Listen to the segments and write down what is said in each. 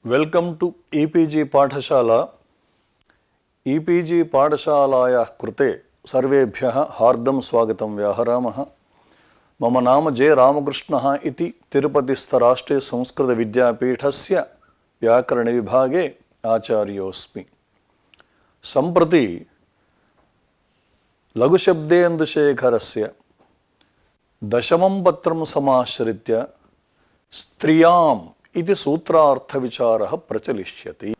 Welcome to e-PG पाठशाला। E-PG पाठशालायाः कृते सर्वेभ्यः हार्दं स्वागतं व्याहरामः। मम नाम जे रामकृष्णः इति तिरुपतिस्थ राष्ट्रीय संस्कृत विद्यापीठस्य व्याकरणविभागे आचार्योऽस्मि। सम्प्रति लघुशब्देन्दुशेखरस्य दशमं पत्रं समाश्रित्य स्त्रियाम् इति सूत्रार्थविचारः प्रचलिष्यति।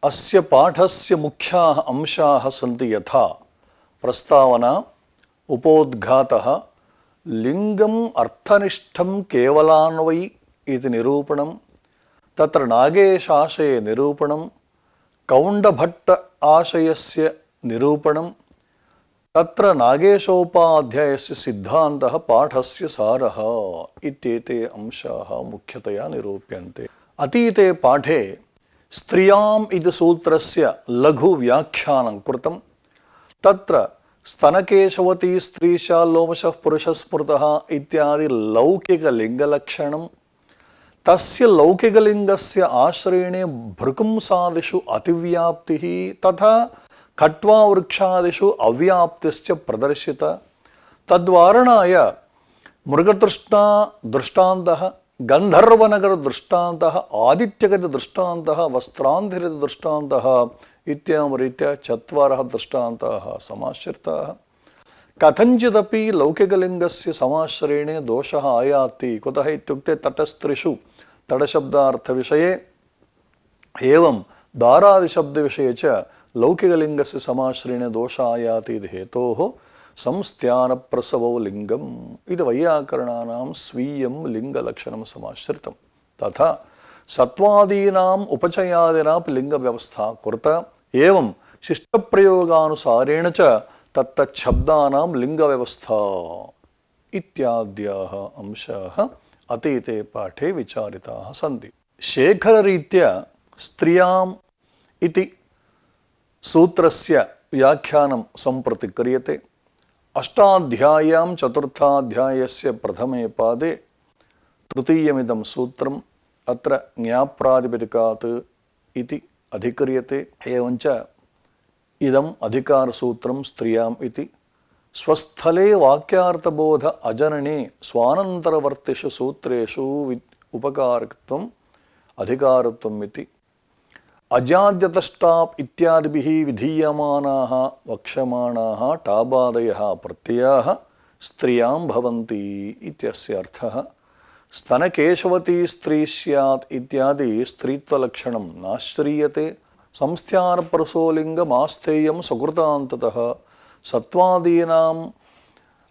अस्य पाठस्य मुख्याः अंशाः सन्ति यथा प्रस्तावना, उपोद्घातः, लिङ्गम् अर्थनिष्ठं केवलान्वयि इति निरूपणं, तत्र नागेशाशये निरूपणं, कौण्डभट्ट आशयस्य निरूपणं, तत्र नागेशोपाध्यायस्य सिद्धान्तः पाठस्य सारः इत्येते अंशाः मुख्यतया निरूप्यन्ते। अतीते पाठे स्त्रियाम् इति सूत्रस्य लघुव्याख्यानं कृतं। तत्र स्तनकेशवती स्त्रीशा लोमशः पुरुषस्मृतः इत्यादि लौकिकलिङ्गलक्षणं, तस्य लौकिकलिङ्गस्य आश्रयणे भृकुंसादिषु अतिव्याप्तिः तथा खट्वावृक्षादिषु अव्याप्तिश्च प्रदर्शित। तद्वारणाय मृगतृष्णा दृष्टान्तः, गन्धर्वनगरदृष्टान्तः, आदित्यगजदृष्टान्तः, वस्त्रान्धरिदृष्टान्तः इत्यामरीत्या चत्वारः दृष्टान्ताः समाश्रिताः। कथञ्चिदपि लौकिकलिङ्गस्य समाश्रयणे दोषः आयाति। कुतः इत्युक्ते तटस्त्रिषु तटशब्दार्थविषये एवं दारादिशब्दविषये च लौकिकलिङ्गस्य समाश्रयणे दोषः आयाति इति हेतोः संस्थानप्रसवो लिङ्गम् इति वैयाकरणानां स्वीयं लिङ्गलक्षणं समाश्रितं। तथा सत्त्वादीनाम् उपचयादिनापि लिङ्गव्यवस्था कृता। एवं शिष्टप्रयोगानुसारेण च तत्तच्छब्दानां लिङ्गव्यवस्था इत्याद्याः अंशाः अतीते पाठे विचारिताः सन्ति। शेखररीत्या स्त्रियाम् इति सूत्रस्य व्याख्यानं सम्प्रति क्रियते। अष्टाध्याय्यां चतुर्थाध्यायस्य प्रथमे पादे तृतीयमिदं सूत्रम् अत्र ज्ञाप्रातिपदिकात् इति अधिक्रियते। एवञ्च इदम् अधिकारसूत्रं स्त्रियाम् इति स्वस्थले वाक्यार्थबोध अजनने स्वानन्तरवर्तिषु सूत्रेषु उपकारकत्वम् अधिकारत्वम् इति अजाद्यतष्टाप् इत्यादिभिः विधीयमानाः वक्ष्यमाणाः टाबादयः प्रत्ययाः स्त्रियां भवन्ति इत्यस्य अर्थः। स्तनकेशवती स्त्री स्यात् इत्यादि स्त्रीत्वलक्षणं नाश्रीयते। संस्थानप्रसोलिङ्गमास्थेयं सुकृतान्ततः सत्त्वादीनाम्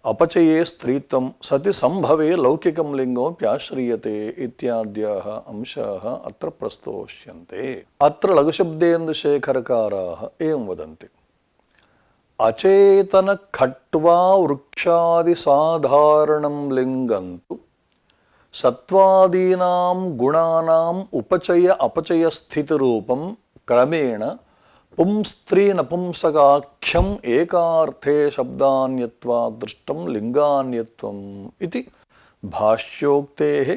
अपचये स्त्रीत्वं सति संभवे लौकिकं लिङ्गोऽप्याश्रीयते इत्याद्याः अंशाः अत्र प्रस्तोष्यन्ते। अत्र लघुशब्देन्दुशेखरकाराः एवं वदन्ति। अचेतनखट्वा वृक्षादिसाधारणं लिङ्गं तु सत्त्वादीनां गुणानाम् उपचय अपचयस्थितिरूपं क्रमेण पुंस्त्रीनपुंसकाख्यम् एकार्थे शब्दान्यत्वात् दृष्टं लिङ्गान्यत्वम् इति भाष्योक्तेः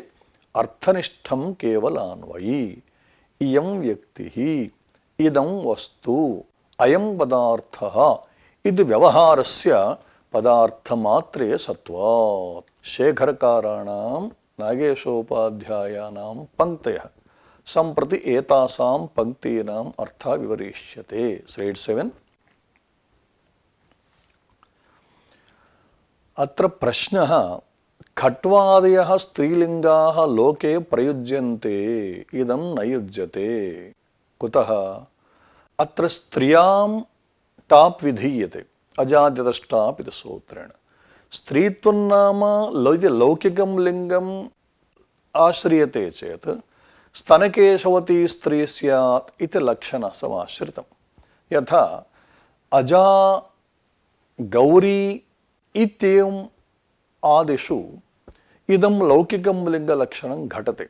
अर्थनिष्ठं केवलान्वयी। इयं व्यक्तिः, इदं वस्तु, अयं पदार्थः इति व्यवहारस्य पदार्थमात्रे सत्त्वात्। शेखरकाराणां नागेशोपाध्यायानां पङ्क्तयः सम्प्रति एतासां पङ्क्तीनाम् अर्थः विवरिष्यते। स्लैड् 7। अत्र प्रश्नः, खट्वादयः स्त्रीलिङ्गाः लोके प्रयुज्यन्ते, इदं न युज्यते। कुतः? अत्र स्त्रियां टाप् विधीयते अजाद्यतष्टाप् इति सूत्रेण। स्त्रीत्वं नाम लौकिकं लिङ्गम् आश्रियते चेत् स्तनकेशवती स्त्री स्यात् इति लक्षणं समाश्रितं। यथा अजा गौरी इत्येवम् आदिषु इदं लौकिकं लिङ्गलक्षणं घटते।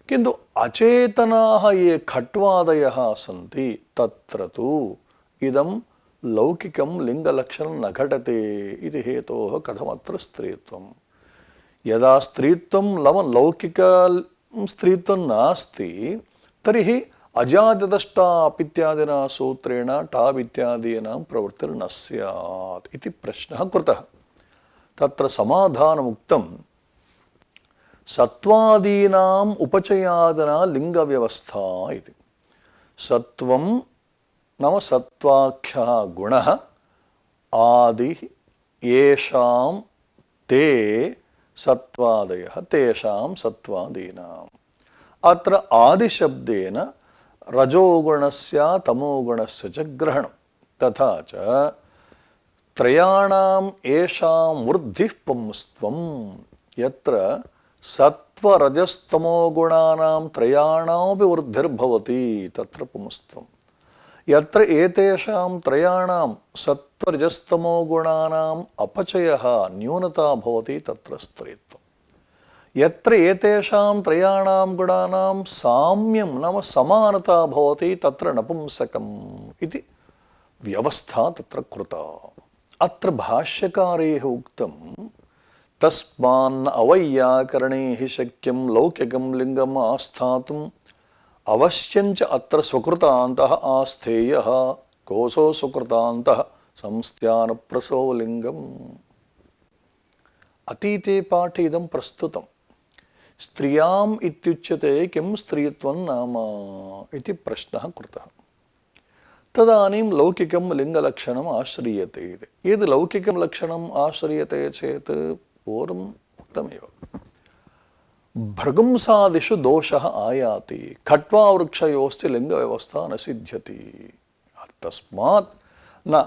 किन्तु अचेतनाः ये खट्वादयः सन्ति तत्र तु इदं लौकिकं लिङ्गलक्षणं न घटते इति हेतोः कथमत्र स्त्रीत्वं। यदा स्त्रीत्वं लौकिक स्त्रीत्वं नास्ति तर्हि अजातदष्टापित्यादिना सूत्रेण टावित्यादीनां प्रवृत्तिर्न स्यात् इति प्रश्नः कृतः। तत्र समाधानमुक्तं सत्त्वादीनाम् उपचयादिना लिङ्गव्यवस्था इति। सत्त्वं नाम सत्त्वाख्यः गुणः आदि येषां ते सत्त्वादयः तेषां सत्त्वादीनाम्। अत्र आदिशब्देन रजोगुणस्य तमोगुणस्य च ग्रहणं। तथा च त्रयाणाम् येषां वृद्धिः पुंस्त्वं यत्र सत्त्वरजस्तमोगुणानां त्रयाणामपि वृद्धिर्भवति तत्र पुंस्त्वम्। यत्र एतेषां त्रयाणां सत्त्वरजस्तमोगुणानाम् अपचयः न्यूनता भवति तत्र स्त्रीत्वम्। यत्र एतेषां त्रयाणां गुणानां साम्यं नाम समानता भवति तत्र नपुंसकम् इति व्यवस्था तत्र कृता। अत्र भाष्यकारैः उक्तं तस्मान्न अवैयाकरणैः शक्यं लौकिकं लिङ्गम् आस्थातुम् अवश्यञ्च अत्र स्वकृतान्तः आस्थेयः कोसो स्वकृतान्तः संस्थानप्रसवलिङ्गम्। अतीते पाठे इदं प्रस्तुतं। स्त्रियाम् इत्युच्यते किं स्त्रीत्वं नाम इति प्रश्नः कृतः। तदानीं लौकिकं लिङ्गलक्षणम् आश्रीयते इति। यदि लौकिकं लक्षणम् आश्रीयते चेत् पूर्वम् उक्तमेव भृगुंसादिषु दोषः आयाति, खट्वावृक्षयोश्च लिङ्गव्यवस्था न सिद्ध्यति। तस्मात् न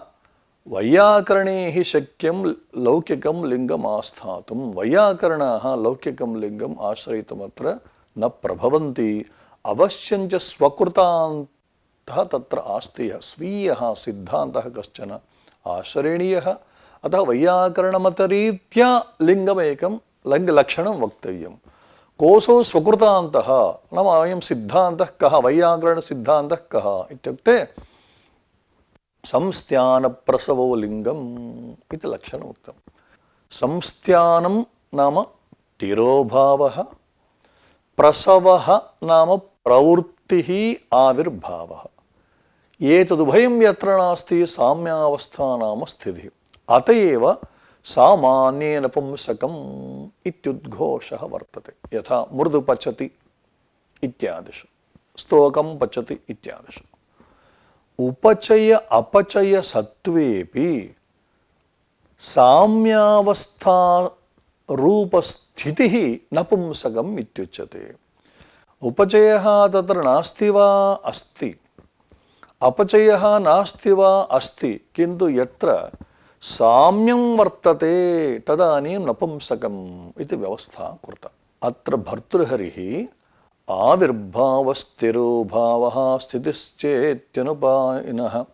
वैयाकरणैः शक्यं लौकिकं लिङ्गम् आस्थातुं। वैयाकरणाः लौकिकं लिङ्गम् आश्रयितुमत्र न प्रभवन्ति। अवश्यञ्च स्वकृतान्तः तत्र आस्तेयः, स्वीयः सिद्धान्तः कश्चन आश्रयणीयः। अतः वैयाकरणमतरीत्या लिङ्गमेकं लिङ्गलक्षणं वक्तव्यं। कोसो स्वकृतान्तः नाम अयं सिद्धान्तः कः, वैयाकरणसिद्धान्तः कः इत्युक्ते संस्थानप्रसवो लिङ्गम् इति लक्षणम् उक्तं। संस्थानं नाम तिरोभावः, प्रसवः नाम प्रवृत्तिः आविर्भावः। एतदुभयं यत्र नास्ति साम्यावस्था नाम स्थितिः। अत एव सामान्येन पुंसकम् इत्युद्घोषः वर्तते। यथा मृदु पचति इत्यादिषु, स्तोकं पचति इत्यादिषु। उपचय अपचय सत्त्वेपि साम्यावस्था रूपस्थितिः नपुंसकम् इत्युच्यते। उपचयः तत्र नास्ति वा अस्ति, अपचयः नास्ति वा अस्ति, किन्तु यत्र साम्यं वर्तते तदानीं नपुंसकम् इति व्यवस्था कृता। अत्र भर्तृहरिः आविर्भावस्थिरोभावः स्थितिश्चेत्यनुपायिनः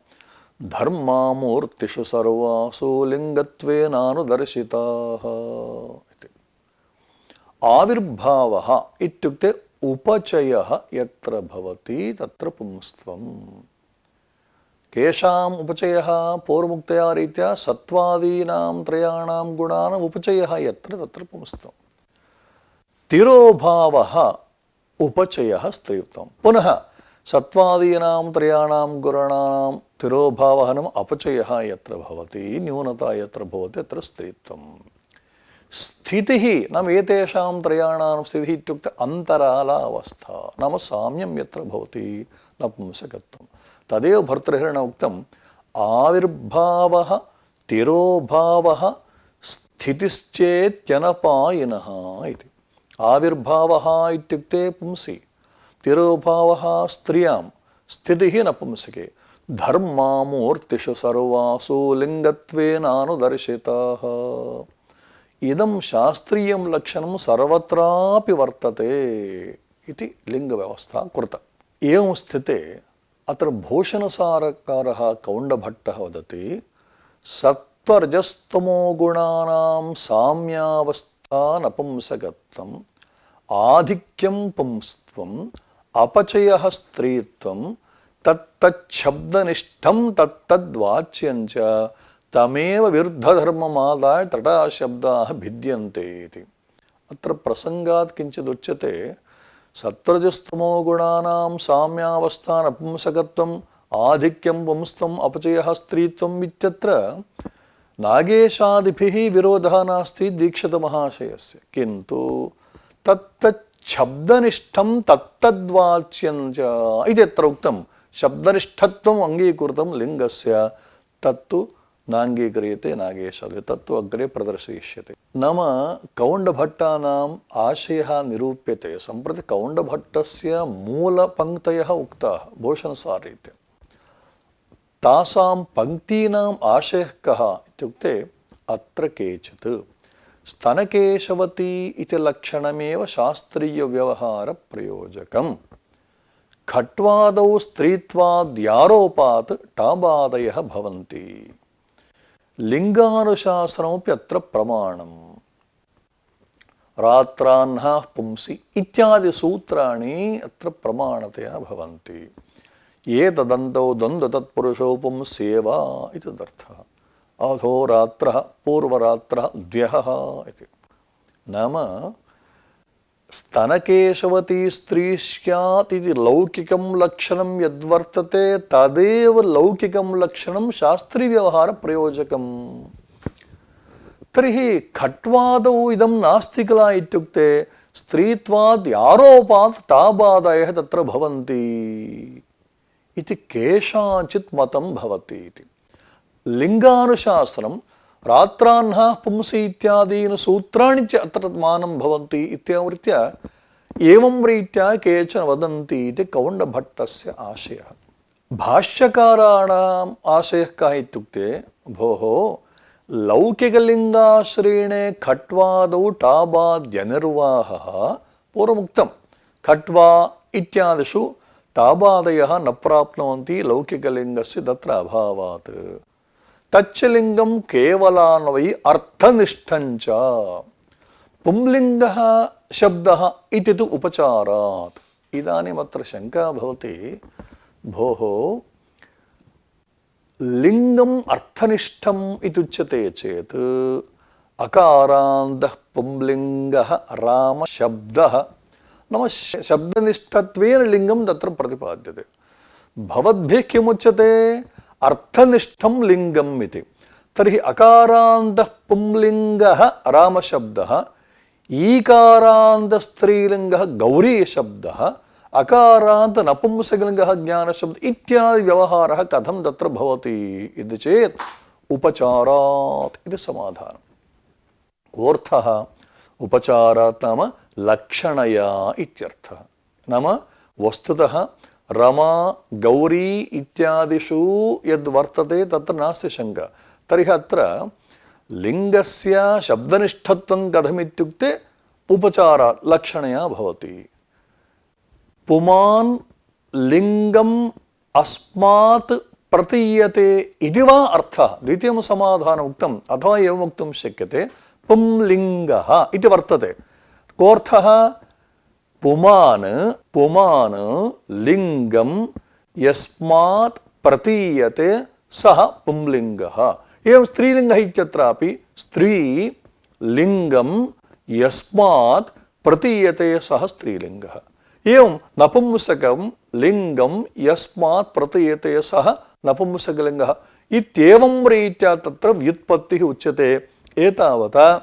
धर्मामूर्तिषु सर्वासु लिङ्गत्वेनानुदर्शिताः इति। आविर्भावः इत्युक्ते उपचयः यत्र भवति तत्र पुंस्त्वम्। केषाम् उपचयः? पूर्वमुक्तया रीत्या सत्त्वादीनां त्रयाणां गुणानाम् उपचयः यत्र तत्र पुंस्त्वम्। तिरोभावः उपचयः स्त्रीत्वं। पुनः सत्त्वादीनां त्रयाणां गुणानां तिरोभावः नाम अपचयः यत्र भवति, न्यूनता यत्र भवति तत्र स्त्रीत्वं। स्थितिः नाम एतेषां त्रयाणां स्थितिः इत्युक्ते अन्तरालावस्था नाम साम्यं यत्र भवति नपुंसकत्वं। तदेव भर्तृहरिणा उक्तम् आविर्भावः तिरोभावः स्थितिश्चेत्यनपायिनः इति। आविर्भावः इत्युक्ते पुंसि, तिरोभावः स्त्रियां, स्थितिः नपुंसके। धर्मामूर्तिषु सर्वासु लिङ्गत्वेनानुदर्शिताः। इदं शास्त्रीयं लक्षणं सर्वत्रापि वर्तते इति लिङ्गव्यवस्था कृता। एवं स्थिते अत्र भूषणसारकारः कौण्डभट्टः वदति सत्त्वरजस्तमो गुणानां साम्यावस्था नपुंसकत्वम् आधिक्यं पुंस्त्वम् अपचयः स्त्रीत्वं तत्तच्छब्दनिष्ठं तत्तद्वाच्यञ्च तमेव विरुद्धधर्ममादाय तटाशब्दाः भिद्यन्ते इति। अत्र प्रसङ्गात् किञ्चिदुच्यते सत्वरजस्तमो गुणानां साम्यावस्थानपुंसकत्वम् आधिक्यं पुंस्त्वम् अपचयः स्त्रीत्वम् इत्यत्र नागेशादिभिः विरोधः नास्ति दीक्षितमहाशयस्य। किन्तु तत्तच्छब्दनिष्ठं तत्तद्वाच्यं च इत्यत्र उक्तं। शब्दनिष्ठत्वम् अङ्गीकृतं लिङ्गस्य, तत्तु नाङ्गीक्रियते नागेशादि, तत्तु अग्रे प्रदर्शयिष्यते। नाम कौण्डभट्टानाम् आशयः निरूप्यते। सम्प्रति कौण्डभट्टस्य मूलपङ्क्तयः उक्ताः भूषणसाररीत्या। तासां पङ्क्तीनाम् आशयः कः इत्युक्ते अत्र केचित् स्तनकेशवती इति लक्षणमेव शास्त्रीयव्यवहारप्रयोजकम्। खट्वादौ स्त्रीत्वाद्यारोपात् टाबादयः भवन्ति। लिङ्गानुशासनमपि अत्र प्रमाणम्। रात्राह्नः पुंसि इत्यादि सूत्राणि अत्र प्रमाणतया भवन्ति। एतदन्तौ द्वन्द्व तत्पुरुषौ पुंस्येव इति तदर्थः। अहोरात्रः पूर्वरात्रः द्व्यः इति। नाम स्तनकेशवती स्त्री स्यात् इति लौकिकं लक्षणं यद्वर्तते तदेव लौकिकं लक्षणं शास्त्रीयव्यवहारप्रयोजकम्। तर्हि खट्वादौ इदं नास्ति किल इत्युक्ते स्त्रीत्वाद् आरोपात् टाबादयः तत्र भवन्ति इति केषाञ्चित् मतं भवति इति। लिङ्गानुशासनं रात्राह्नः पुंसि इत्यादीनि सूत्राणि च अत्र मानं भवन्ति इत्यावृत्य एवं रीत्या केचन वदन्ति इति कौण्डभट्टस्य आशयः। भाष्यकाराणाम् आशयः कः इत्युक्ते भोः लौकिकलिङ्गाश्रयणे खट्वादौ टाबाद्यनिर्वाहः पूर्वमुक्तं। खट्वा इत्यादिषु टाबादयः न प्राप्नुवन्ति लौकिकलिङ्गस्य तत्र अभावात्। तच्चलिङ्गं केवलान्वयि अर्थनिष्ठञ्च। पुंलिङ्गः शब्दः इति तु उपचारात्। इदानीमत्र शङ्का भवति, भोः लिङ्गम् अर्थनिष्ठम् इत्युच्यते चेत् अकारान्तः पुंलिङ्गः रामशब्दः नाम शब्दनिष्ठत्वेन लिङ्गं तत्र प्रतिपाद्यते। भवद्भिः किमुच्यते? अर्थनिष्ठं लिङ्गम् इति। तर्हि अकारान्तः पुंलिङ्गः रामशब्दः, ईकारान्तः स्त्रीलिङ्गः गौरीशब्दः, अकारान्त नपुंसकलिङ्गः ज्ञानशब्दः इत्यादि व्यवहारः कथं तत्र भवति इति चेत् उपचारात् इति समाधानम्। कोऽर्थः? उपचारात् नाम लक्षणया इत्यर्थः। नाम वस्तुतः रमा गौरी इत्यादिषु यद्वर्तते तत्र नास्ति शङ्का। तर्हि अत्र लिङ्गस्य शब्दनिष्ठत्वं कथमित्युक्ते उपचारात् लक्षणया भवति। पुमान् लिङ्गम् अस्मात् प्रतीयते इति वा अर्थः। द्वितीयं समाधानम् उक्तम्। अथवा एवं वक्तुं शक्यते पुंलिङ्गः इति वर्तते। कोऽर्थः? पुमान् लिङ्गं यस्मात् प्रतीयते सः पुंलिङ्गः। एवं स्त्रीलिङ्गः इत्यत्रापि स्त्री लिङ्गं यस्मात् प्रतीयते सः स्त्रीलिङ्गः। एवं नपुंसकं लिङ्गं यस्मात् प्रतीयते सः नपुंसकलिङ्गः इत्येवं रीत्या तत्र व्युत्पत्तिः उच्यते। एतावता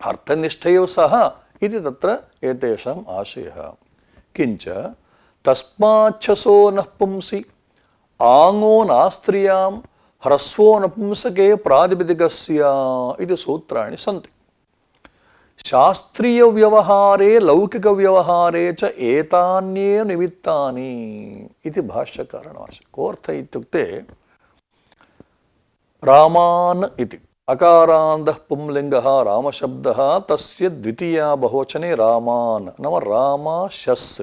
अर्थनिष्ठयो सः इति तत्र एतेषाम् आशयः। किञ्च तस्माच्छसो नः पुंसि आङो नास्त्रियां ह्रस्वो नपुंसके प्रातिपदिकस्य इति सूत्राणि सन्ति। शास्त्रीयव्यवहारे लौकिकव्यवहारे च एतान्येव निमित्तानि इति भाष्यकारणम् आशयः। कोऽर्थः इत्युक्ते रामान् इति अकारान्तः पुंलिङ्गः रामशब्दः तस्य द्वितीया बहुवचने रामान् नाम राम शस्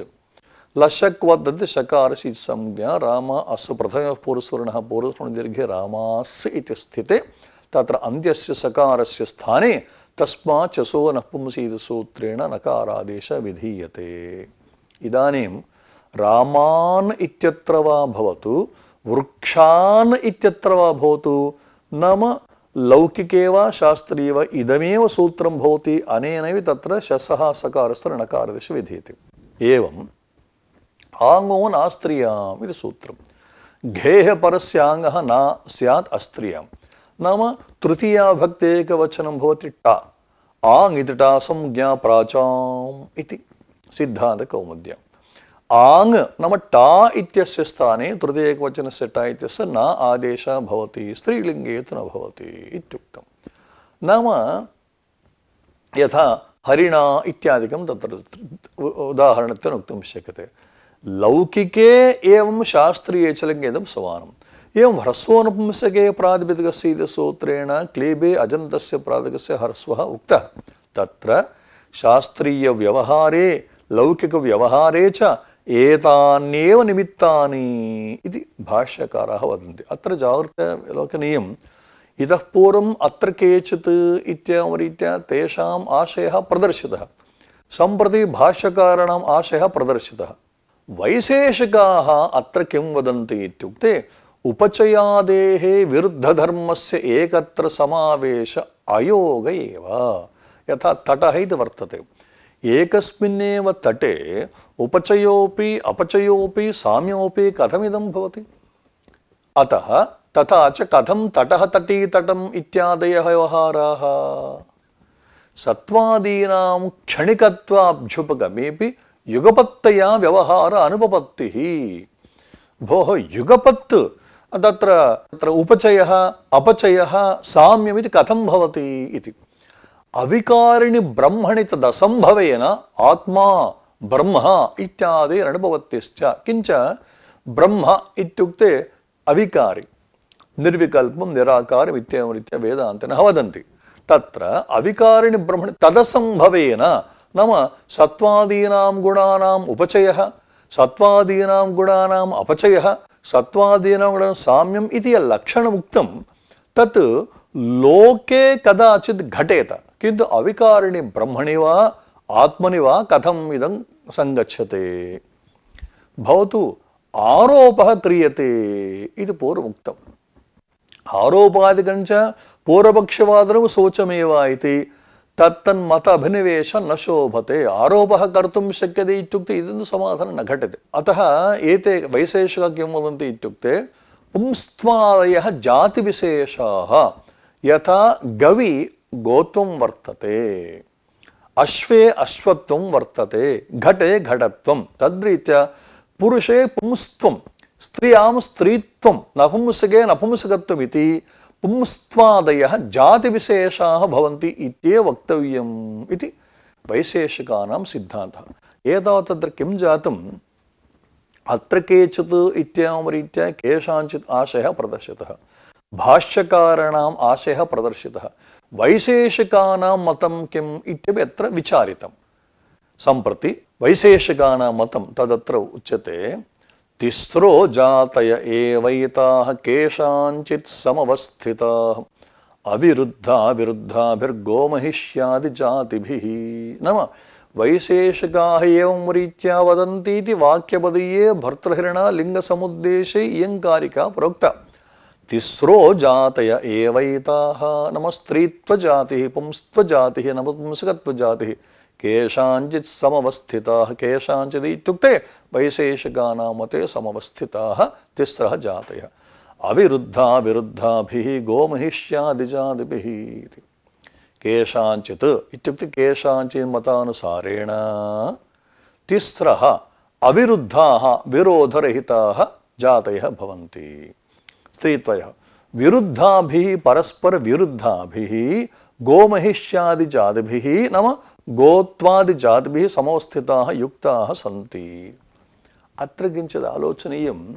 लशक्वद् शकारस्य संज्ञा राम अस् प्रथमः पूर्वसवर्णः पूर्वसवर्णदीर्घे रामास् इति स्थिते तत्र अन्त्यस्य सकारस्य स्थाने तस्मात् चसो नः पुंसि इति सूत्रेण नकारादेशः विधीयते। इदानीं रामान् इत्यत्र वा भवतु वृक्षान् इत्यत्र वा भवतु नाम लौकिके वा शास्त्रीय वा इदमेव सूत्रं भवति। अनेनैव तत्र शसः सकारस्य नकारादेशः विधीयते। एवम् आङ्गो नास्त्रियाम् इति सूत्रम्। घेः परस्याङ्गः न स्यात् अस्त्रियां। नाम तृतीया भक्ति एकवचनं भवति टा। आङ् इति टा संज्ञा प्राचाम् इति सिद्धान्तकौमुद्याम्। आङ् नाम टा इत्यस्य स्थाने तृतीय एकवचनस्य टा इत्यस्य न आदेशः भवति, स्त्रीलिङ्गे तु न भवति इत्युक्तम्। नाम यथा हरिणा इत्यादिकं तत्र उदाहरणत्वेन वक्तुं शक्यते। लौकिके एवं शास्त्रीये च लिङ्गे इदं समानम्। एवं ह्रस्वोनपुंसके प्रातिपदिकस्य इति सूत्रेण क्लीबे अजन्तस्य प्रातिपदिकस्य ह्रस्वः उक्तः। तत्र शास्त्रीयव्यवहारे लौकिकव्यवहारे च एतान्येव निमित्तानि इति भाष्यकाराः वदन्ति। अत्र जागृत्या लोकनीयम्। इतः पूर्वम् अत्र केचित् इत्यामरीत्या तेषाम् आशयः प्रदर्शितः, सम्प्रति भाष्यकाराणाम् आशयः प्रदर्शितः। वैशेषिकाः अत्र किं वदन्ति इत्युक्ते उपचयादेः विरुद्धधर्मस्य एकत्र समावेश अयोग एव। यथा तटः इति वर्तते, एकस्मिन्नेव तटे उपचयोपि अपचयोपि साम्योपि कथमिदं भवति? अतः तथा च कथं तटः तटी तटम् इत्यादयः व्यवहाराः सत्त्वादीनां क्षणिकत्वाभ्युपगमेपि युगपत्तया व्यवहार अनुपपत्तिः। भोः युगपत् तत्र उपचयः अपचयः साम्यमिति कथं भवति इति। अविकारिणि ब्रह्मणि तदसम्भवेन आत्मा ब्रह्म इत्यादि अनुभवत्यश्च। किञ्च ब्रह्म इत्युक्ते अविकारी, निर्विकल्पं निराकारम् इत्यादिरीत्या वेदान्तिनः वदन्ति। तत्र अविकारिणि ब्रह्मणि तदसम्भवेन नाम सत्त्वादीनां गुणानाम् उपचयः, सत्त्वादीनां गुणानाम् अपचयः, सत्त्वादीनां गुणानां साम्यम् इति लक्षणमुक्तं तत् लोके कदाचित् घटेत, किन्तु अविकारिणि ब्रह्मणि वा आत्मनि वा कथम् इदं सङ्गच्छते? भवतु आरोपः क्रियते इति पूर्वमुक्तम्। आरोपादिकञ्च पूर्वपक्षवादनं शोचमेव इति तत्तन्मत अभिनिवेश न शोभते। आरोपः कर्तुं शक्यते इत्युक्ते इदं समाधानं न घटते। अतः एते वैशेषिकाः किं वदन्ति इत्युक्ते पुंस्त्वादयः जातिविशेषाः। यथा गवि गोत्वं वर्तते, अश्वे अश्वत्वं वर्तते, घटे घटत्वं, तद्रीत्या पुरुषे पुंस्त्वं, स्त्रियां स्त्रीत्वं, नपुंसके नपुंसकत्वमिति पुंस्त्वादयः जातिविशेषाः भवन्ति इत्येव वक्तव्यम् इति वैशेषिकानां सिद्धान्तः। एतावत् तत्र किं जातम्? अत्र केचित् इत्यामरीत्या केषाञ्चित् आशयः प्रदर्शितः, भाष्यकाराणाम् आशयः प्रदर्शितः, वैशेषिकानां मतं किम् इत्यपि अत्र विचारितम्। सम्प्रति वैशेषिकानां मतं तदत्र उच्यते तिस्रो जातय एवैताः केषाञ्चित् समवस्थिताः अविरुद्धा विरुद्धाभिर्गोमहिष्यादि जातिभिः। नाम वैशेषिकाः एवं रीत्या वदन्ति इति वाक्यपदीये भर्तृहरिणा लिङ्गसमुद्देशे इयङ्कारिका प्रोक्ता। तिस्रो जातय एवैताः नाम स्त्रीत्वजातिः, पुंस्त्वजातिः, नपुंसकत्वजातिः, केषाञ्चित् समवस्थिताः, केषाञ्चित् इत्युक्ते वैशेषिकानां मते समवस्थिताः तिस्रः जातयः अविरुद्धा विरुद्धाभिः गोमहिष्यादिजातिभिः इति। केषाञ्चित् इत्युक्ते केषाञ्चित् मतानुसारेण तिस्रः अविरुद्धाः विरोधरहिताः जातयः भवन्ति। स्त्रीत्वयः विरुद्धाभिः परस्पर विरुद्धाभिः गोमहिष्यादिजातिभिः नाम गोत्वादिजातिभिः समवस्थिताः युक्ताः सन्ति। अत्र किञ्चित् आलोचनीयम्।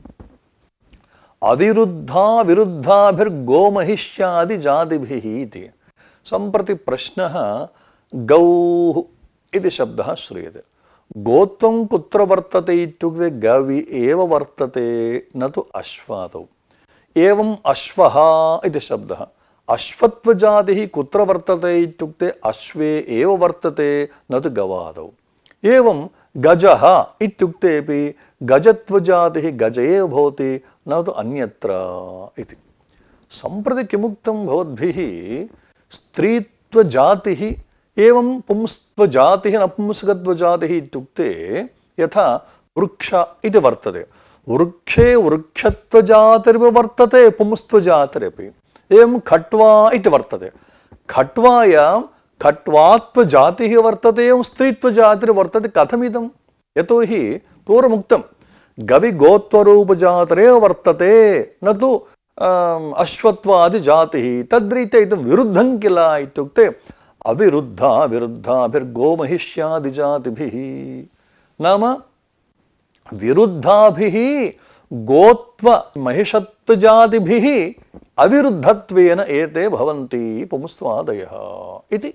अविरुद्धा विरुद्धाभिर्गोमहिष्यादिजातिभिः इति। सम्प्रति प्रश्नः गौः इति शब्दः श्रूयते। गोत्वं कुत्र वर्तते इत्युक्ते गवि एव वर्तते, न तु अश्वादौ। एवम् अश्वः इति शब्दः, अश्वत्वजातिः कुत्र वर्तते इत्युक्ते अश्वे एव वर्तते, न तु गवादौ। एवं गजः इत्युक्तेपि गजत्वजातिः गज एव भवति, न तु अन्यत्र इति। सम्प्रति किमुक्तं भवद्भिः? स्त्रीत्वजातिः एवं पुंस्त्वजातिः नपुंसकत्वजातिः इत्युक्ते यथा वृक्ष इति वर्तते, वृक्षे वृक्षत्वजातिर्व वर्तते पुंस्त्वजातिरपि। एवं खट्वा इति वर्तते, खट्वायां खट्वात्वजातिः वर्तते, एवं स्त्रीत्वजातिर्वर्तते। कथमिदं? यतोहि पूर्वमुक्तं गविगोत्वरूपजातिरेव वर्तते, न तु अश्वत्वादिजातिः। तद्रीत्या इदं विरुद्धं किल इत्युक्ते अविरुद्धा विरुद्धाभिर्गोमहिष्यादिजातिभिः, नाम विरुद्धाभिः गोत्व महिषत्वजातिभिः अविरुद्धत्वेन एते भवन्ति पुंस्त्वादयः इति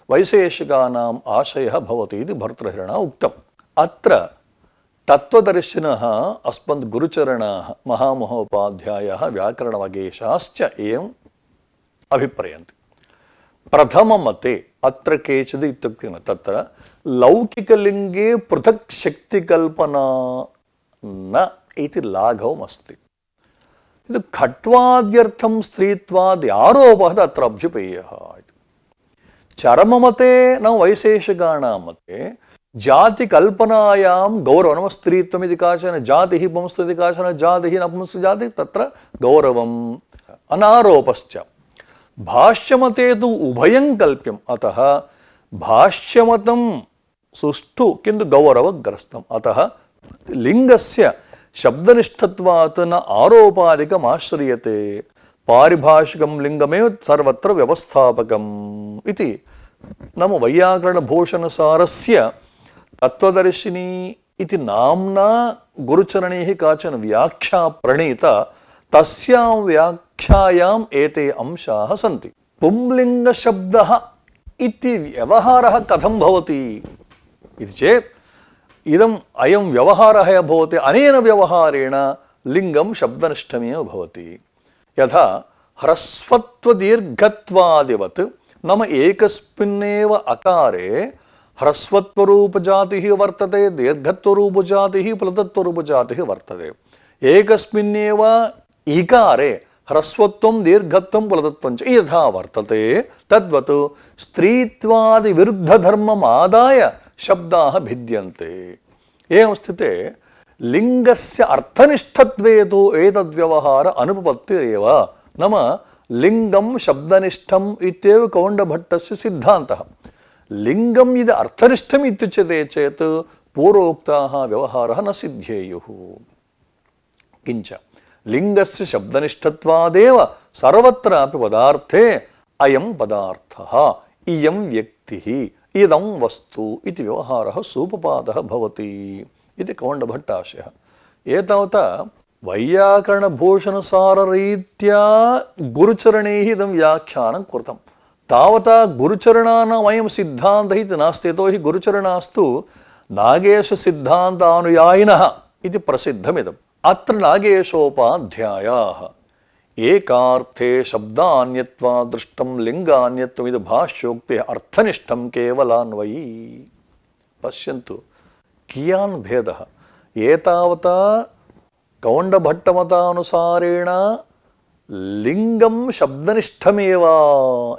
वैशेषिकानाम् आशयः भवति इति भर्तृहरिणा उक्तम्। अत्र तत्त्वदर्शिनः अस्मद्गुरुचरणाः महामहोपाध्यायाः व्याकरणवगेशाश्च एवम् अभिप्रयन्ति। प्रथममते अत्र केचित् इत्युक्ते तत्र लौकिकलिङ्गे पृथक् शक्तिकल्पना न इति लाघवमस्ति। ಇದು ಖಟ್ವಾದ್ಯರ್ಥಂ ಸ್ತ್ರೀತ್ವಾದ್ ಆರೋಪಃ ತತ್ರ ಅಭ್ಯುಪೇಯಃ. ಚರಮಮತೆ ನಾವು ವೈಶೇಷಿಕಾಣ ಮತೆ ಜಾತಿ ಕಲ್ಪನಾಯಾಂ ಗೌರವ ನಮ ಸ್ತ್ರೀತ್ವಮಿತಿ ಕಾಚನ ಜಾತಿಃ ಪುಂಸ್ತ್ವಿತಿ ಕಾಚನ ಜಾತಿಃ ನಪುಂಸಕ ಜಾತಿ ತತ್ರ ಗೌರವಂ ಅನಾರೋಪಶ್ಚ. ಭಾಷ್ಯಮತೆ ತು ಉಭಯಂ ಕಲ್ಪ್ಯಂ ಅತಃ ಭಾಷ್ಯಮತಂ ಸುಷ್ಠು ಕಿಂತು ಗೌರವಗ್ರಸ್ತಂ. ಅತಃ ಲಿಂಗಸ್ಯ ಶಬ್ದನಿಷ್ಠತ್ವಾತ್ ನ ಆರೋಪಾದಿಕಂ ಆಶ್ರಯತೆ, ಪಾರಿಭಾಷಿಕಂ ಲಿಂಗಮೇವ ಸರ್ವತ್ರ ವ್ಯವಸ್ಥಾಪಕಂ ಇತಿ ನಮ್ಮ ವೈಯಾಕರಣಭೂಷಣಸಾರಸ್ಯ ತತ್ವದರ್ಶಿನಿ ಇತಿ ನಾಮ್ನಾ ಗುರುಚರಣೈಃ ಕಾಚನ ವ್ಯಾಖ್ಯಾ ಪ್ರಣೀತ. ತಸ್ಯಾಂ ವ್ಯಾಖ್ಯಾಯಾಂ ಏತೆ ಅಂಶಾಃ ಸಂತಿ. ಪುಂಲಿಂಗಶಬ್ದಃ ಇತಿ ವ್ಯವಹಾರಃ ಕಥಂ ಭವತಿ इति चेत् इदम् अयं व्यवहारः भवति, अनेन व्यवहारेण लिङ्गं शब्दनिष्ठमेव भवति. यथा ह्रस्वत्वदीर्घत्वादिवत् नाम एकस्मिन्नेव अकारे ह्रस्वत्वरूपजातिः वर्तते, दीर्घत्वरूपजातिः प्लुतत्वरूपजातिः वर्तते. एकस्मिन्नेव इकारे ह्रस्वत्वं दीर्घत्वं प्लुतत्वं च यथा वर्तते तद्वत् स्त्रीत्वादि विरुद्धधर्मम् आदाय शब्दाः भिद्यन्ते. एवं स्थिते लिङ्गस्य अर्थनिष्ठत्वे तु एतद्व्यवहार अनुपपत्तिरेव. नाम लिङ्गं शब्दनिष्ठम् इत्येव कौण्डभट्टस्य सिद्धान्तः. लिङ्गं यदि अर्थनिष्ठम् इत्युच्यते चेत् पूर्वोक्ताः व्यवहारः न सिद्ध्येयुः. किञ्च लिङ्गस्य शब्दनिष्ठत्वादेव सर्वत्रापि पदार्थे अयं पदार्थः, इयं व्यक्तिः, इदं वस्तु इति व्यवहारः सूपपादः भवति इति कौण्डभट्टाशयः. एतावता वैयाकरणभूषणसाररीत्या गुरुचरणैः इदं व्याख्यानं कृतं. तावता गुरुचरणानाम् अयं सिद्धान्तः इति नास्ति. यतोहि गुरुचरणास्तु नागेशसिद्धान्तानुयायिनः इति प्रसिद्धमिदम्. अत्र नागेशोपाध्यायाः एकार्थे शब्दान्यत्वा दृष्टं लिङ्गान्यत्वमिति भाष्योक्ते अर्थनिष्ठं केवलान्वयी. पश्यन्तु कियान् भेदः. एतावता कौण्डभट्टमतानुसारेण लिङ्गं शब्दनिष्ठमेव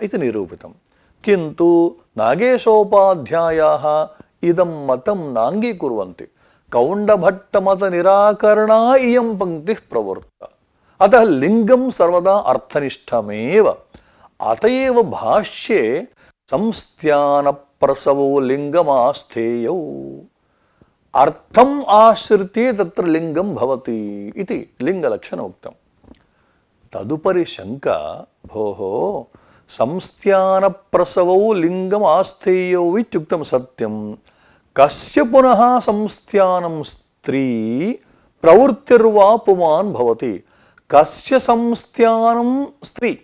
इति निरूपितं, किन्तु नागेशोपाध्यायाः इदं मतं नाङ्गीकुर्वन्ति. कौण्डभट्टमतनिराकरणा इयं पङ्क्तिः प्रवृत्ता. अतः लिङ्गं सर्वदा अर्थनिष्ठमेव. अत एव भाष्ये संस्थानप्रसवो लिङ्गमास्थेयौ अर्थम् आश्रित्य तत्र लिङ्गं भवति इति लिङ्गलक्षणमुक्तम्. तदुपरि शङ्का, भोः संस्थानप्रसवौ लिङ्गम् आस्थेयौ इत्युक्तं सत्यं, कस्य पुनः संस्थानं स्त्री प्रवृत्तिर्वा पुमान् भवति? कस्य संस्थानं स्त्री,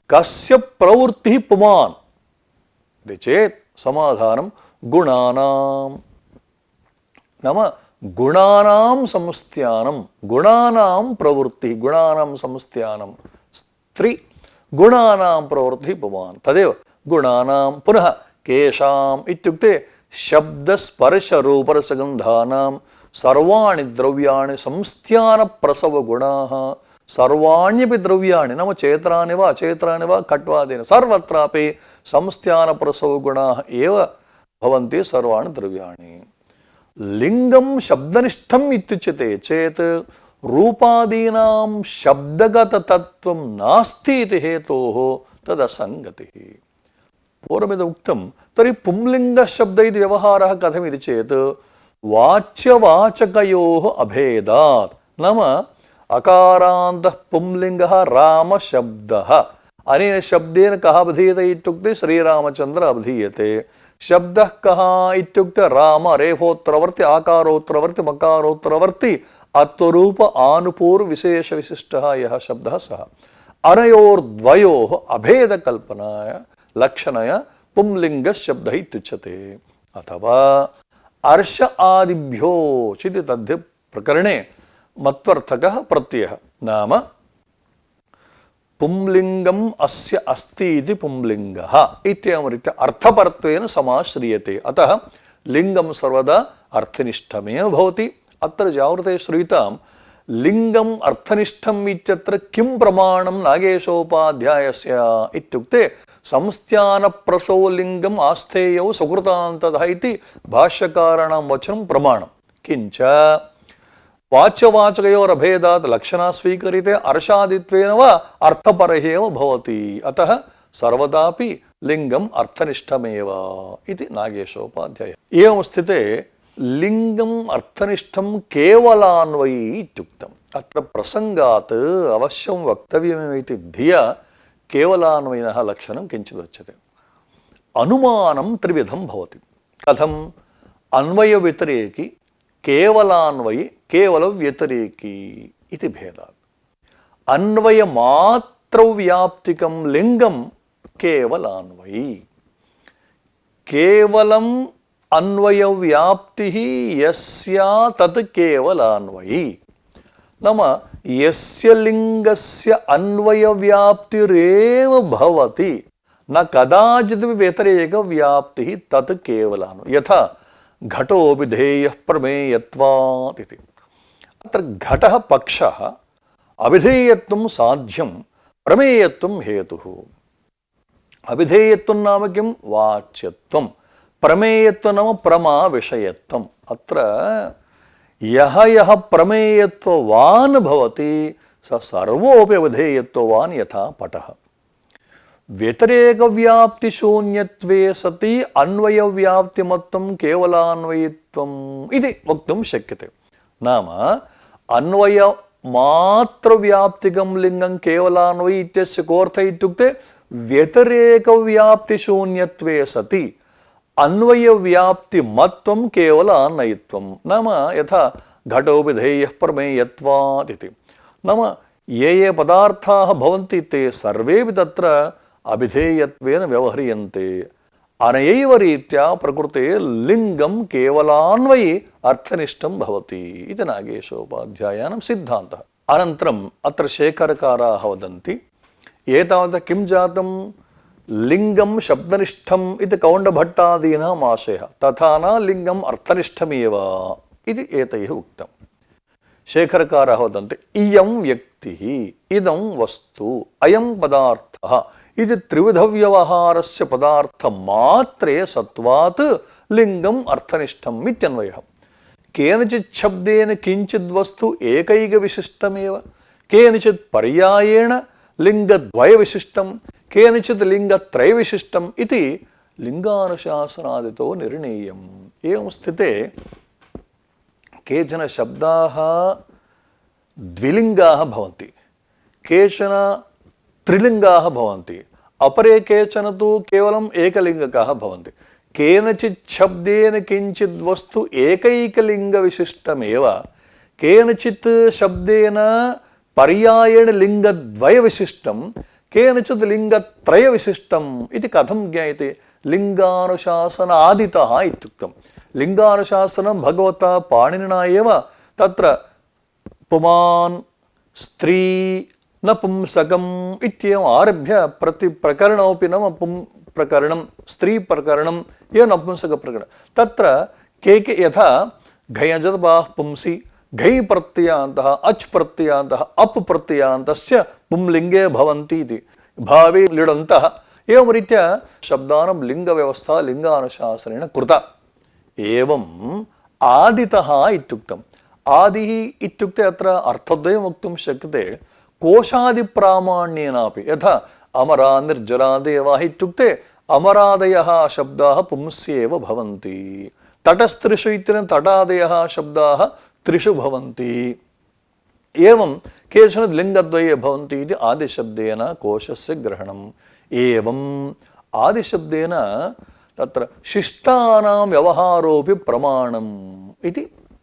कस्य प्रवृत्तिः पुमान् इति चेत् समाधानं गुणानां. नाम गुणानां संस्थानं, गुणानां प्रवृत्तिः, गुणानां संस्थानं स्त्री, गुणानां प्रवृत्तिः पुमान्. तदेव गुणानां पुनः केषाम् इत्युक्ते शब्दस्पर्शरूपरसगन्धानां सर्वाणि द्रव्याणि संस्थानप्रसवगुणाः. सर्वाण्यपि द्रव्याणि नाम चेतनानि वा अचेतनानि वा खट्वादीनि सर्वत्रापि संस्थानप्रसवगुणाः एव भवन्ति सर्वाणि द्रव्याणि. లింగం శబ్దనిష్టం ఇత్యుచ్యతే చేత్ రూపాదీనాం శబ్దగతతత్వం నాస్తి ఇతి హేతోః తదసంగతిః. పూర్వమిద ఉక్తం తర్हि పుంలింగశబ్ద ఇది వ్యవహారः కథమితి చేత్ వాచ్యవాచకయోः అభేదాత్. నామ అకారాంతః పుంలింగः రామశబ్దः అనేన శబ్దేన కः అభిధీయते ఇత్యుక్తే శ్రీరామచంద్ర అభిధీయతే. శబ్దः కः ఇత్యుక్తే రామ రేఫోత్తరవర్తి ఆకారోత్తరవర్తి మకారోత్తరవర్తి అత్వరూప ఆనుపూర్ విశేష విశిష్టः యः శబ్దः సः. అనయోర్ద్వయోः అభేదకల్పనాయ లక్షణయ పుంలింగశబ్దः ఇత్యుచ్యతే. అథవా అర్ష ఆదిభ్యో చితి తద్ధి ప్రకరణే మత్వర్థకः ప్రత్యయः నామ పుంలింగం అస్య అస్తి ఇది పుంలింగః ఇత్యేవరీత్యా అర్థపరత్వేన సమాశ్రీయతే. అతః లింగం సర్వదా అర్థనిష్టమేవ భవతి. అత్ర జాగృతే శ్రూయతాం లింగం అర్థనిష్టం ఇత్యత్ర కిం ప్రమాణం నాగేశోపాధ్యాయస్య ఇత్యుక్తే సంస్థానప్రసో లింగం ఆస్థేయౌ సుకృతాంతదః ఇతి భాష్యకారాణం వచనం ప్రమాణం. కించ వాచ్యవాచకయోరభేదాత్ లక్షణా స్వీకరితే అర్షాదిత్వేన వా అర్థపరహేవ భవతి. అతః సర్వదాపి లింగం అర్థనిష్టమేవ ఇది నాగేశోపాధ్యాయ. ఏవం స్థితే లింగం అర్థనిష్టం కేవలాన్వయీ ఇత్యుక్తం. అత్ర ప్రసంగాత్ అవశ్యం వక్తవ్యమితి ధియా కేవలాన్వయినః లక్షణం కించిదుచ్యతే. అనుమానం త్రివిధం భవతి. కథం అన్వయ వ్యతిరేకి కేవలాన్వయి కేవల వ్యతిరేకి ఇది భేదాత్. అన్వయ మాత్ర వ్యాప్తికం లింగం కేవలాన్వయి. కేవలం అన్వయ వ్యాప్తి యస్యా తత్ కేవలాన్వయి. నామ యస్య లింగస్య అన్వయ వ్యాప్తిరేవ భవతి న కదాచిద్ వ్యతిరేక వ్యాప్తి తత్ కేవలాన్వయి. యథా ఘటోభిధేయః ప్రమేయత్వాత్ ఇతి. అత్ర ఘటః పక్షః అభిధేయత్వం సాధ్యం ప్రమేయత్వం హేతుః. అభిధేయత్వం నామ కిం వాచ్యత్వం, ప్రమేయత్వం నామ ప్రమా విషయత్వం. అత్ర యః యః ప్రమేయత్వవాన్ భవతి స సర్వోపి అవిధేయత్వవాన్ యథా పటః. వ్యతిరేక వ్యాప్తి శూన్యత్వే సతి అన్వయ వ్యాప్తిమత్వం కేవలాన్వయిత్వం ఇది వక్తుం శక్యతే. నామ అన్వయ మాత్ర వ్యాప్తికం లింగం కేవలాన్వయి ఇత్యస్య కోర్థ ఇత్యుక్తే వ్యతిరేక వ్యాప్తి శూన్యత్వే సతి అన్వయ వ్యాప్తి మత్వం కేవలాన్వయిత్వం. నామ యథా ఘటోభిధేయః ప్రమేయత్వాత్ ఇతి. నామ ఏ ఏ పదార్థాः భవంతి తే సర్వేపి తత్ర అభిధేయత్వేన వ్యవహ్రియంతే. అనయైవ రీత్యా ప్రకృతే లింగం కేవలాన్వయి అర్థనిష్టం భవతి ఇది నాగేశోపాధ్యాయానం సిద్ధాంతః. అనంతరం అత్ర శేఖరకారాः వదంతి ఏతావత కిం జాతం లింగం శబ్దనిష్టం ఇది కౌండభట్టాదీనాం ఆశయః తథా న లింగం అర్థనిష్టమేవ ఇది ఏతైః ఉక్తం. శేఖరకారాः వదంతి ఇయం వ్యక్తి ఇదం వస్తు అయం పదార్థః ఇది త్రివిధ వ్యవహారస్య పదార్థ మాత్రే సత్వాత్ లింగం అర్థనిష్టం ఇత్యన్వయః. కేనచిత్ శబ్దేన కించిద్ వస్తు ఏకైక విశిష్టమేవ, కేనచిత్ పర్యాయేణ లింగద్వయ విశిష్టం, కేనచిత్ లింగత్రయ విశిష్టం ఇది లింగానుశాసనాదితో నిర్ణీయం. ఏం స్థితే కేచన శబ్దాः ద్విలింగాः భవంతి, కేచన త్రిలింగాः భవంతి, अपरे केचन तु केवलम् एकलिंगकाः भवन्ति. केनचित् शब्देन किञ्चित् वस्तु एकैकलिंगविशिष्टमेव, केनचित् शब्देन पर्यायेण लिंगद्वयविशिष्टं, केनचित् लिंगत्रयविशिष्टम् इति कथं ज्ञायते? लिंगानुशासनादितः इत्युक्तं. लिंगानुशासनं भगवता पाणिनिना एव तत्र पुमान् स्त्री नपुंसकम् इत्येवम् आरभ्य प्रति प्रकरणमपि नाम पुं प्रकरणं स्त्री प्रकरणं एव नपुंसक प्रकरणं. तत्र के यथा घयजबाः पुंसि घै प्रत्ययान्तः अच् प्रत्ययान्तः अप् प्रत्ययान्तस्य पुंलिङ्गे भवन्ति इति भावे लिडन्तः. एवं रीत्या शब्दानां लिङ्गव्यवस्था लिङ्गानुशासनेन कृता. एवम् आदितः इत्युक्तम्। आदिः इत्युक्ते अत्र अर्थद्वयं वक्तुं शक्यते, कोशादिप्रामाण्येनापि। यथा अमरा निर्जरा देवाः इत्युक्ते अमरादयः शब्दाः पुंस्येव भवन्ति। तटस्त्रिषु इत्यनेन तटादयः शब्दाः त्रिषु भवन्ति। एवं केचन लिङ्गद्वये भवन्ति इति आदिशब्देन कोशस्य ग्रहणम्। एवम् आदिशब्देन तत्र शिष्टानां व्यवहारोऽपि प्रमाणम् इति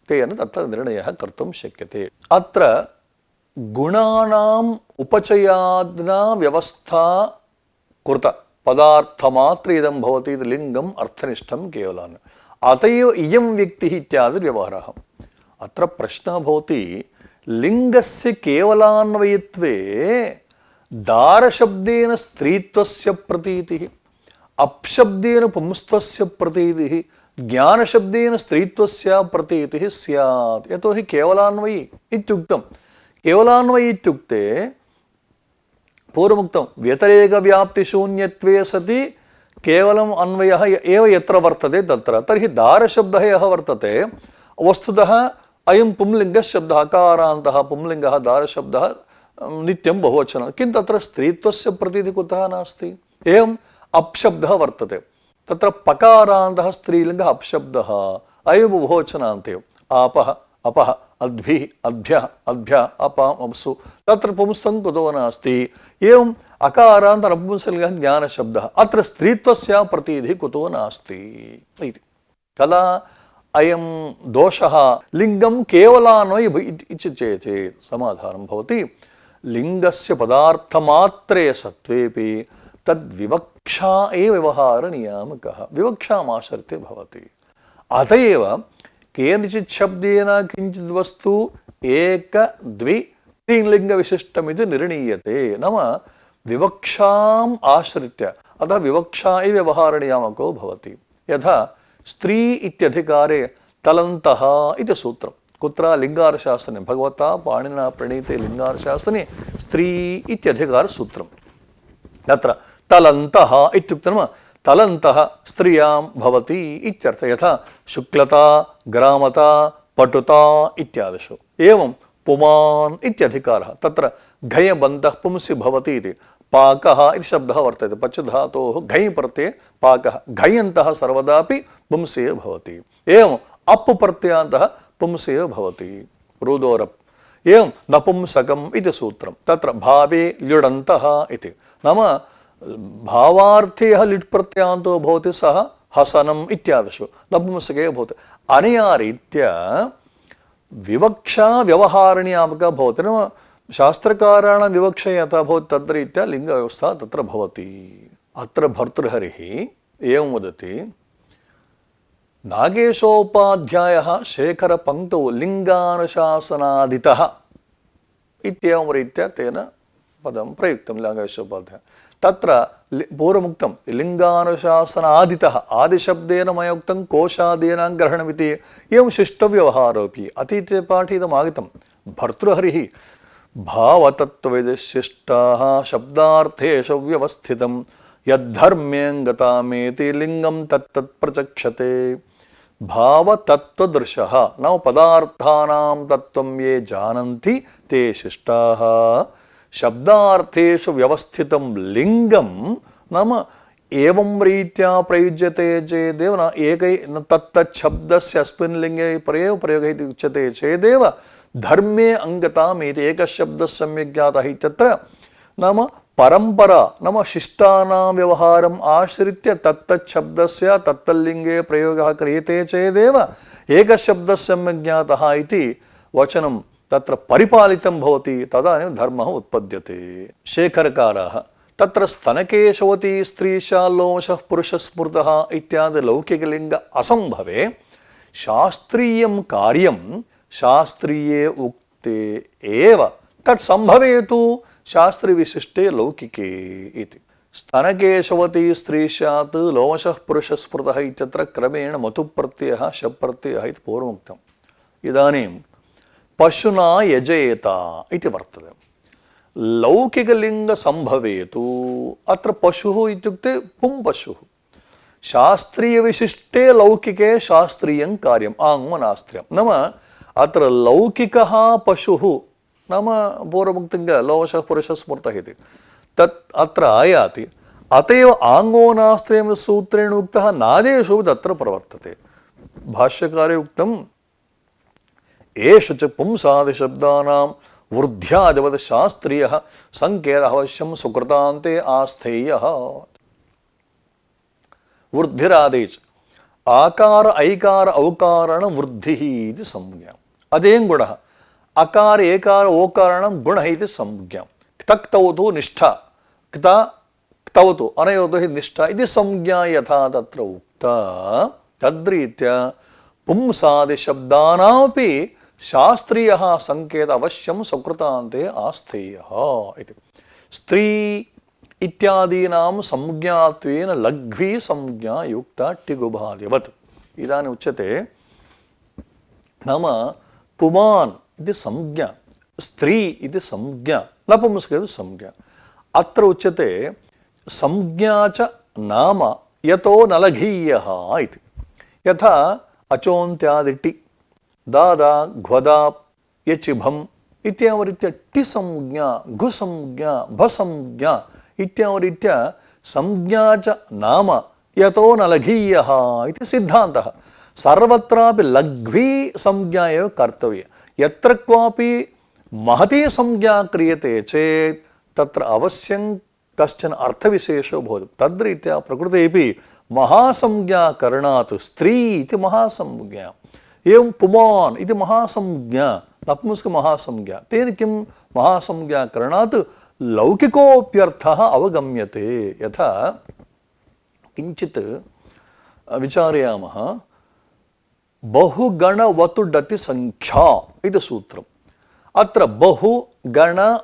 तेन तत्र निर्णयः कर्तुं शक्यते। अत्र गुणानाम् उपचयाद्ना व्यवस्था कृता, पदार्थमात्र इदं भवति इति लिङ्गम् अर्थनिष्ठं केवलान्, अत एव इयं व्यक्तिः इत्यादि व्यवहारः। अत्र प्रश्नः भवति, लिङ्गस्य केवलान्वयित्वे दारशब्देन स्त्रीत्वस्य प्रतीतिः, अपशब्देन पुंस्त्वस्य प्रतीतिः, ज्ञानशब्देन स्त्रीत्वस्य प्रतीतिः स्यात्। यतोहि केवलान्वयी इत्युक्तं। केवलान्वयी इत्युक्ते पूर्वमुक्तं व्यतिरेकव्याप्तिशून्यत्वे सति केवलम् अन्वयः एव यत्र वर्तते तत्र। तर्हि दारशब्दः यः वर्तते, वस्तुतः अयं पुंलिङ्गशब्दः, अकारान्तः पुंलिङ्गः दारशब्दः नित्यं बहुवचनं, किन्तु तत्र स्त्रीत्वस्य प्रतीतिः कुतः नास्ति। एवम् अपशब्दः वर्तते, तत्र पकारान्तः स्त्रीलिङ्गः अपशब्दः, अयं बहुवचनान्ते। आपः अपः अद्भिः अद्भ्यः अद्भ्यः अपाम् अप्सु, तत्र पुंस्त्वं कुतो नास्ति। एवम् अकारान्त नपुंसकलिङ्गः ज्ञानशब्दः, अत्र स्त्रीत्वस्य प्रतीतिः कुतो नास्ति इति। कदा अयं दोषः लिङ्गं केवलान्वयी इति चेत् समाधानं भवति, लिङ्गस्य पदार्थमात्रे सत्त्वेपि तद्विवक्षा एव व्यवहारनियामकः, विवक्षामाश्रित्य भवति। अत एव केनचित् शब्देन किञ्चित् वस्तु एक द्वि त्रीलिङ्गविशिष्टमिति निर्णीयते, नाम विवक्षाम् आश्रित्य, अतः विवक्षा एव व्यवहारनियामको भवति। यथा स्त्री इत्यधिकारे तलन्तः इति सूत्रं, कुत्र लिङ्गारशासने, भगवता पाणिनिना प्रणीते लिङ्गारशासने स्त्री इत्यधिकारसूत्रं। तत्र तलन्तः इत्युक्ते नाम तलन्तः स्त्रियां भवति इत्यर्थः। यथा शुक्लता, ग्रामता, पटुता इत्यादिषु। एवं पुमान् इत्यधिकारः, तत्र घयबन्धः पुंसि भवति इति। पाकः इति शब्दः वर्तते, पचधातोः घञ् प्रत्यये पाकः, घयन्तः सर्वदापि पुंसि एव भवति। एवम् अप् प्रत्ययान्तः पुंसि एव भवति, रुदोरप्। एवं नपुंसकम् इति सूत्रं, तत्र भावे ल्युडन्तः इति, नाम भावार्थे यः लिट् प्रत्ययान्तो भवति सः हसनम् इत्यादिषु नपुंसके भवति। अनया रीत्या विवक्षा व्यवहारनियामकः भवति, नाम शास्त्रकाराणां विवक्षा यथा भवति तद्रीत्या लिङ्गव्यवस्था तत्र भवति। अत्र भर्तृहरिः एवं वदति, नागेशोपाध्यायः शेखरपङ्क्तौ लिङ्गानुशासनादितः इत्येवं रीत्या तेन पदं प्रयुक्तं नागेशोपाध्यायः। तत्र पूर्वमुक्तं लिङ्गानुशासनादितः, आदिशब्देन मया उक्तं कोशादीनां ग्रहणमिति। एवं शिष्टव्यवहारोऽपि अतीते पाठे इदमागतं। भर्तृहरिः भावतत्त्वविशिष्टाः शब्दार्थेषु व्यवस्थितं यद्धर्म्येऽङ्गतामेति लिङ्गं तत्तत् प्रचक्षते। भावतत्त्वदृशः नाम पदार्थानां तत्त्वं ये जानन्ति ते शिष्टाः। शब्दार्थेषु व्यवस्थितं लिङ्गं नाम एवं रीत्या प्रयुज्यते चेदेव, न एकै न तत्तत् शब्दस्य अस्मिन् लिङ्गे प्रयोगः इति उच्यते चेदेव धर्मे अङ्गतामेति एकशब्दः सम्यक् ज्ञातः इत्यत्र, नाम परम्परा नाम शिष्टानां व्यवहारम् आश्रित्य तत्तत् शब्दस्य तत्तल्लिङ्गे प्रयोगः क्रियते चेदेव एकशब्दः सम्यक् ज्ञातः इति वचनं तत्र परिपालितं भवति, तदानीं धर्मः उत्पद्यते। शेखरकाराः तत्र स्तनकेशवती स्त्रीशा लोमशः पुरुषस्मृतः इत्यादि लौकिकलिङ्ग असम्भवे शास्त्रीयं कार्यं शास्त्रीये उक्ते एव तत् संभवेतु शास्त्रीविशिष्टे लौकिके इति। स्तनकेशवती स्त्रीशात् लोमशः पुरुषस्मृतः इत्यत्र क्रमेण मतुप्रत्ययः शप्रत्ययः इति पूर्वमुक्तम्। इदानीं पशुना यजेत इति वर्तते। लौकिकलिङ्गसम्भवेतु अत्र पशुः इत्युक्ते पुंपशुः, शास्त्रीयविशिष्टे लौकिके शास्त्रीयं कार्यम् आङ्मनास्त्र्यं नाम अत्र लौकिकः पशुः नाम पूर्वमुक्तञ्च लोवशः पुरुषः स्मृतः इति तत् अत्र आयाति अत एव आङ्गोनास्त्र्यं सूत्रेण उक्तः नादेषु तत्र प्रवर्तते भाष्यकारे उक्तं एषु च पुंसादिशब्दानां वृद्ध्यादिवत् शास्त्रीयः संकेतः अवश्यं सुकृतान्ते आस्थेयः वृद्धिरादेश आकार ऐकार औकारण वृद्धि इति संज्ञा अदें गुणः अकार एकार ओकारणं गुणः इति संज्ञा क्तक्तवतु निष्ठा क्ता क्तवतु अनयोतो हि निष्ठा इति संज्ञा यथा तत्र उक्ता तद्रीत्या पुंसादिशब्दानामपि शास्त्रीयः संकेत अवश्यं सुकृतान्ते आस्थेयः इति स्त्री इत्यादीनां संज्ञात्वेन लघ्वी संज्ञा युक्ता टिगुभादिवत् इदानीम् उच्यते नाम पुमान् इति संज्ञा स्त्री इति संज्ञा नपुंसक इति संज्ञा अत्र उच्यते संज्ञा च नाम यतो न लघीयः इति यथा अचोन्त्यादिटि दादा घ्वदा यचिभम् इत्यावरीत्या टि संज्ञा घु संज्ञा भ संज्ञा इत्यावरीत्या संज्ञा च नाम यतो न लघीयः इति सिद्धान्तः सर्वत्रापि लघ्वी संज्ञा एव कर्तव्या यत्र क्वापि महती संज्ञा क्रियते चेत् तत्र अवश्यं कश्चन अर्थविशेषो भवति तद्रीत्या प्रकृतेऽपि महासंज्ञाकरणात् स्त्री इति महासंज्ञा एवं पुमान् इति महासंज्ञा नपुंसक महासंज्ञा तेन किं महासंज्ञाकरणात् लौकिकोऽप्यर्थः अवगम्यते यथा किञ्चित् विचारयामः बहुगणवतुडति संख्या इति सूत्रम् अत्र बहुगणवतुडति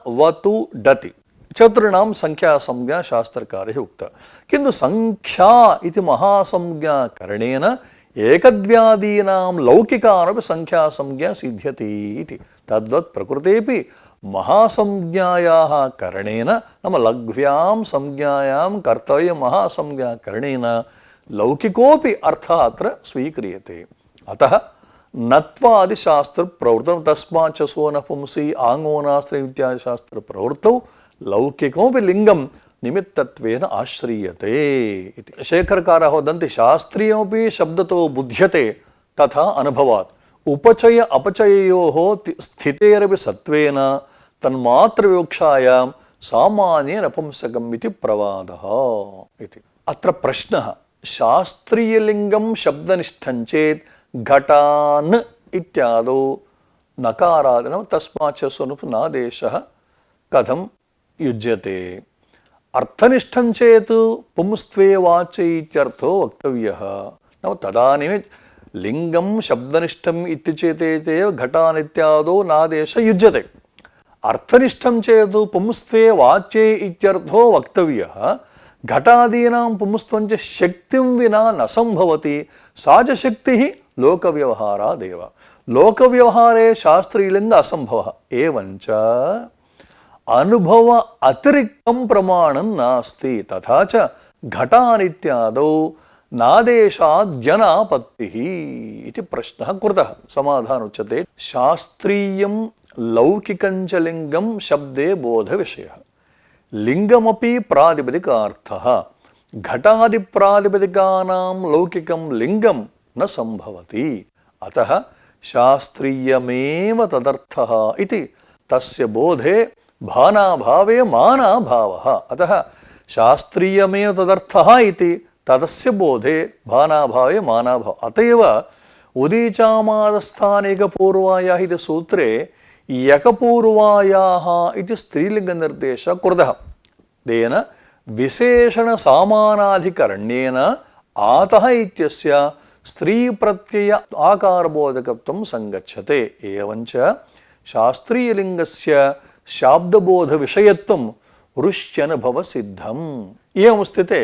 चतुर्णां संख्या संज्ञा शास्त्रकारैः उक्ता किन्तु संख्या इति महासंज्ञाकरणेन एकद्व्यादीनां लौकिकानपि संख्या संज्ञा सिद्ध्यति इति तद्वत् प्रकृतेऽपि महासंज्ञायाः करणेन नाम लघ्व्यां संज्ञायां कर्तव्य महासंज्ञाकरणेन लौकिकोऽपि अर्थः अत्र स्वीक्रियते अतः नत्वादिशास्त्रप्रवृत्तौ तस्माच्च सो नपुंसी आङ्गोनास्त्र्यम् इत्यादि शास्त्रप्रवृत्तौ लौकिकोऽपि लिङ्गं निमित्तत्वेन आश्रीयते इति शेखरकारः वदन्ति शास्त्रीयमपि शब्दतो बुध्यते तथा अनुभवात् उपचय अपचययोः स्थितेरपि सत्त्वेन तन्मात्रविवक्षायां सामान्ये नपुंसकम् इति प्रवादः इति अत्र प्रश्नः शास्त्रीयलिङ्गं शब्दनिष्ठं चेत् घटान् इत्यादौ नकारादिनं तस्माच्च स्वनुपनादेशः कथं युज्यते अर्थनिष्ठं चेत् पुंस्त्वे वाच्य इत्यर्थो वक्तव्यः नाम तदानीं लिङ्गं शब्दनिष्ठम् इति चेतेव घटान् इत्यादौ नादेश युज्यते अर्थनिष्ठं चेत् पुंस्त्वे वाच्ये इत्यर्थो वक्तव्यः घटादीनां पुंस्त्वञ्च शक्तिं विना न संभवति सा च शक्तिः लोकव्यवहारादेव लोकव्यवहारे शास्त्रीयलिङ्ग असम्भवः एवञ्च अनुभव अतिरिक्तं प्रमाणं नास्ति तथा च घटानित्यादौ नादेशाद्यनापत्तिः इति प्रश्नः कृतः समाधानम् उच्यते शास्त्रीयं लौकिकञ्च लिङ्गं शब्दे बोधविषयः लिङ्गमपि प्रातिपदिकार्थः घटादिप्रातिपदिकानां लौकिकं लिङ्गं न सम्भवति अतः शास्त्रीयमेव तदर्थः इति तस्य बोधे भानाभावे मानाभावः अतः शास्त्रीयमेव तदर्थः इति तदस्य बोधे भानाभावे मानाभावः अतएव उदीचामादस्थानेकपूर्वायाः इति सूत्रे यकपूर्वायाः इति स्त्रीलिङ्गनिर्देशः कृतः तेन विशेषणसामानाधिकरण्येन आतः इत्यस्य स्त्रीप्रत्यय आकारबोधकत्वं सङ्गच्छते एवञ्च शास्त्रीयलिङ्गस्य शाब्दबोधविषयत्वं रुष्यनुभवसिद्धम् एवं स्थिते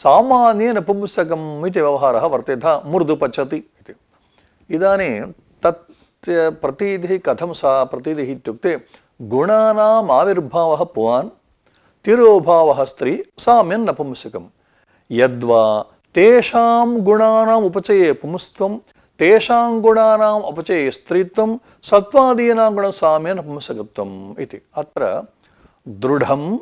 सामान्येन पुंसकम् इति व्यवहारः वर्तते यथा मृदुपचति इति इदानीं तत् प्रतीतिः कथं सा प्रतीतिः इत्युक्ते गुणानाम् आविर्भावः पुमान् तिरोभावः स्त्री साम्यं नपुंसकं यद्वा तेषां गुणानाम् उपचये पुंस्त्वं तेषां गुणानाम् अपचये स्त्रीत्वं सत्त्वादीनां गुणसाम्येन पुंसकत्वम् इति। अत्र दृढं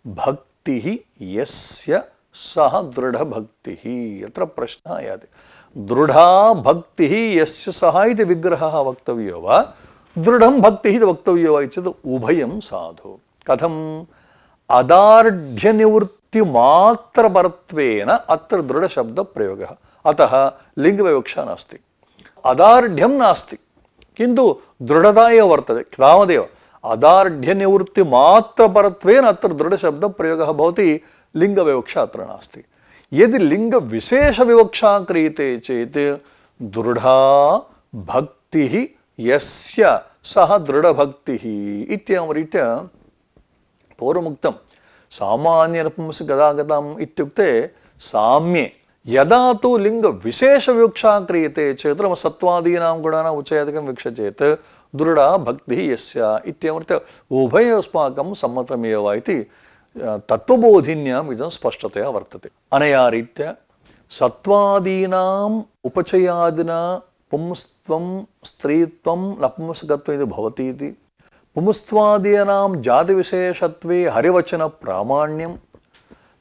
भक्तिः यस्य सः दृढभक्तिः। अत्र प्रश्नः आयाति, दृढा भक्तिः यस्य सः इति विग्रहः वक्तव्यो वा दृढं भक्तिः इति वक्तव्यो वा चेत् उभयं साधु। कथम्? अदार्ढ्यनिवृत्तिमात्रपरत्वेन अत्र दृढशब्दप्रयोगः, अतः लिङ्गविवक्षा नास्ति। अदार्ढ्यं नास्ति किन्तु दृढता एव वर्तते, तावदेव। अदार्ढ्यनिवृत्तिमात्रपरत्वेन अत्र दृढशब्दप्रयोगः भवति, लिङ्गविवक्षा अत्र नास्ति। यदि लिङ्गविशेषविवक्षा क्रियते चेत् दृढा भक्तिः यस्य सः दृढभक्तिः इत्येवं रीत्या पूर्वमुक्तं। सामान्यनपुंसकगदागतम् इत्युक्ते साम्ये, यदा तु लिङ्गविशेषविवक्षा क्रियते चेत् सत्त्वादीनां गुणानाम् उच्चयादिकं वीक्ष्य चेत् दृढा भक्तिः यस्य इत्येवं रीत्या उभयोस्माकं सम्मतमेव इति तत्त्वबोधिन्याम् इदं स्पष्टतया वर्तते। अनया रीत्या सत्त्वादीनाम् उपचयादिना पुंस्त्वं स्त्रीत्वं नपुंसकत्वम् इति भवति इति, पुंस्त्वादीनां जातिविशेषत्वे हरिवचनप्रामाण्यं,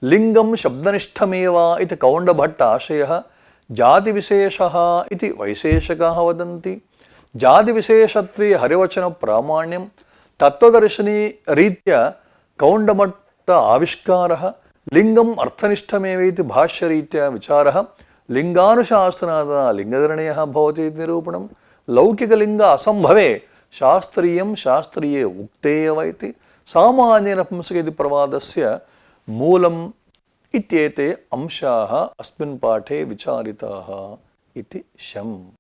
लिङ्गं शब्दनिष्ठमेव इति कौण्डभट्ट आशयः, जातिविशेषः इति वैशेषिकाः वदन्ति, जातिविशेषत्वे हरिवचनप्रामाण्यं तत्त्वदर्शिनी रीत्या कौण्डभट्ट आविष्कारः, लिङ्गम् अर्थनिष्ठमेव इति भाष्यरीत्या विचारः, लिङ्गानुशासनादना लिङ्गनिर्णयः भवति इति निरूपणं, लौकिकलिङ्ग असम्भवे शास्त्रीयं शास्त्रीये उक्ते एव इति, सामान्यनपुंसक इति प्रवादस्य मूलम् इत्येते अंशाः अस्मिन् पाठे विचारिताः इति शम्।